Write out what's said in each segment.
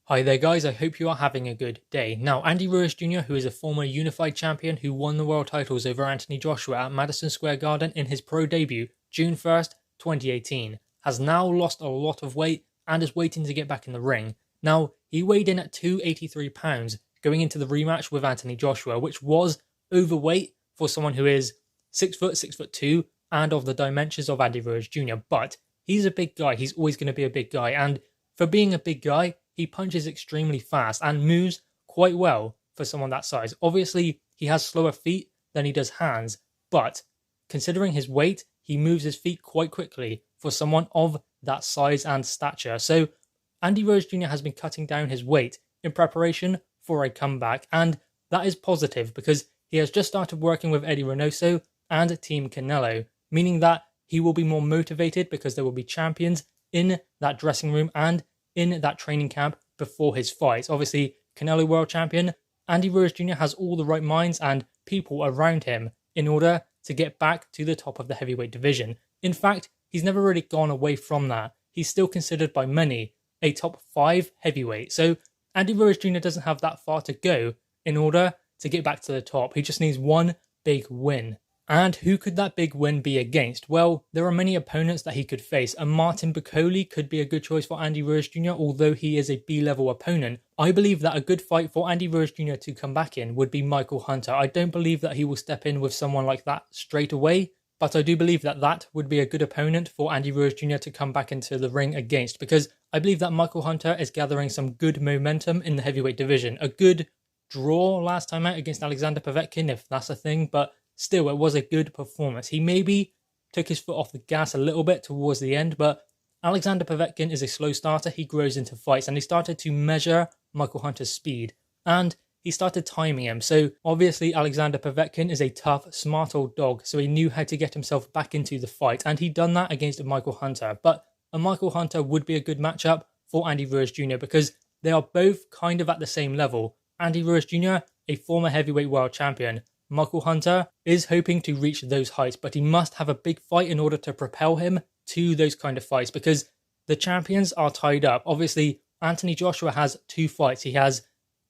Hi there guys, I hope you are having a good day. Now, Andy Ruiz Jr., who is a former unified champion who won the world titles over Anthony Joshua at Madison Square Garden in his pro debut, June 1st, 2018, has now lost a lot of weight and is waiting to get back in the ring. Now, he weighed in at 283 pounds going into the rematch with Anthony Joshua, which was overweight for someone who is 6 foot, 6'2", and of the dimensions of Andy Ruiz Jr., but he's a big guy. He's always going to be a big guy, and for being a big guy, he punches extremely fast and moves quite well for someone that size. Obviously, he has slower feet than he does hands, but considering his weight, he moves his feet quite quickly for someone of that size and stature. So Andy Ruiz Jr. has been cutting down his weight in preparation for a comeback, and that is positive because he has just started working with Eddie Reynoso and Team Canelo, meaning that he will be more motivated because there will be champions in that dressing room and in that training camp before his fight. Obviously, Canelo world champion, Andy Ruiz Jr. has all the right minds and people around him in order to get back to the top of the heavyweight division. In fact, he's never really gone away from that. He's still considered by many a top 5 heavyweight. So Andy Ruiz Jr. doesn't have that far to go in order to get back to the top. He just needs one big win. And who could that big win be against? Well, there are many opponents that he could face, and Martin Bakole could be a good choice for Andy Ruiz Jr., although he is a B-level opponent. I believe that a good fight for Andy Ruiz Jr. to come back in would be Michael Hunter. I don't believe that he will step in with someone like that straight away, but I do believe that that would be a good opponent for Andy Ruiz Jr. to come back into the ring against, because I believe that Michael Hunter is gathering some good momentum in the heavyweight division. A good draw last time out against Alexander Povetkin, if that's a thing, but still, it was a good performance. He maybe took his foot off the gas a little bit towards the end, but Alexander Povetkin is a slow starter. He grows into fights, and he started to measure Michael Hunter's speed, and he started timing him. So obviously, Alexander Povetkin is a tough, smart old dog, so he knew how to get himself back into the fight, and he'd done that against Michael Hunter. But a Michael Hunter would be a good matchup for Andy Ruiz Jr. because they are both kind of at the same level. Andy Ruiz Jr., a former heavyweight world champion. Michael Hunter is hoping to reach those heights, but he must have a big fight in order to propel him to those kind of fights because the champions are tied up. Obviously, Anthony Joshua has 2 fights. He has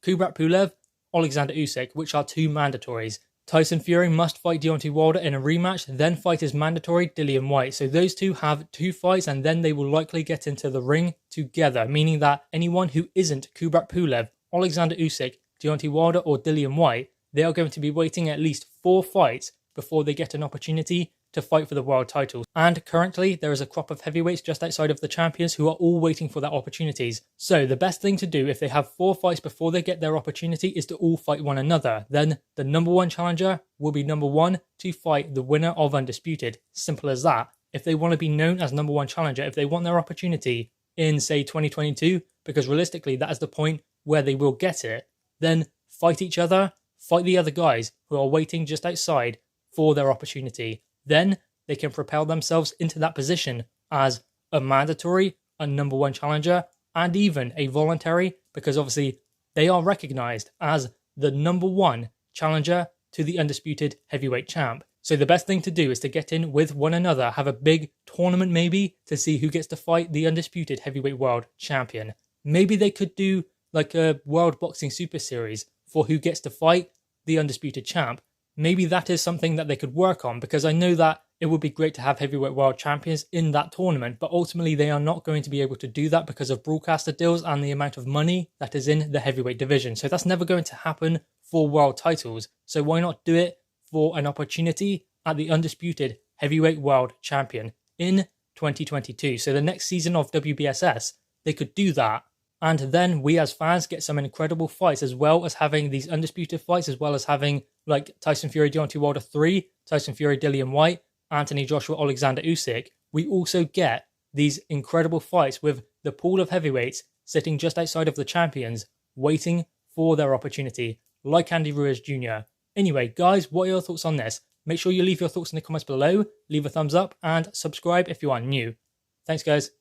Kubrat Pulev, Alexander Usyk, which are 2 mandatories. Tyson Fury must fight Deontay Wilder in a rematch, then fight his mandatory Dillian Whyte. So those 2 have 2 fights, and then they will likely get into the ring together, meaning that anyone who isn't Kubrat Pulev, Alexander Usyk, Deontay Wilder, or Dillian Whyte, they are going to be waiting at least 4 fights before they get an opportunity to fight for the world titles. And currently, there is a crop of heavyweights just outside of the champions who are all waiting for their opportunities. So the best thing to do if they have 4 fights before they get their opportunity is to all fight one another. Then the number 1 challenger will be number 1 to fight the winner of Undisputed. Simple as that. If they want to be known as number 1 challenger, if they want their opportunity in, say, 2022, because realistically that is the point where they will get it, then fight each other. Fight the other guys who are waiting just outside for their opportunity. Then they can propel themselves into that position as a mandatory, a number 1 challenger, and even a voluntary, because obviously they are recognized as the number 1 challenger to the undisputed heavyweight champ. So the best thing to do is to get in with one another, have a big tournament maybe to see who gets to fight the undisputed heavyweight world champion. Maybe they could do like a World Boxing Super Series for who gets to fight the undisputed champ. Maybe that is something that they could work on, because I know that it would be great to have heavyweight world champions in that tournament, but ultimately they are not going to be able to do that because of broadcaster deals and the amount of money that is in the heavyweight division. So that's never going to happen for world titles. So why not do it for an opportunity at the undisputed heavyweight world champion in 2022? So the next season of WBSS, they could do that. And then we as fans get some incredible fights, as well as having these undisputed fights, as well as having like Tyson Fury, Deontay Wilder 3, Tyson Fury, Dillian Whyte, Anthony Joshua, Alexander Usyk. We also get these incredible fights with the pool of heavyweights sitting just outside of the champions, waiting for their opportunity, like Andy Ruiz Jr. Anyway, guys, what are your thoughts on this? Make sure you leave your thoughts in the comments below, leave a thumbs up, and subscribe if you are new. Thanks, guys.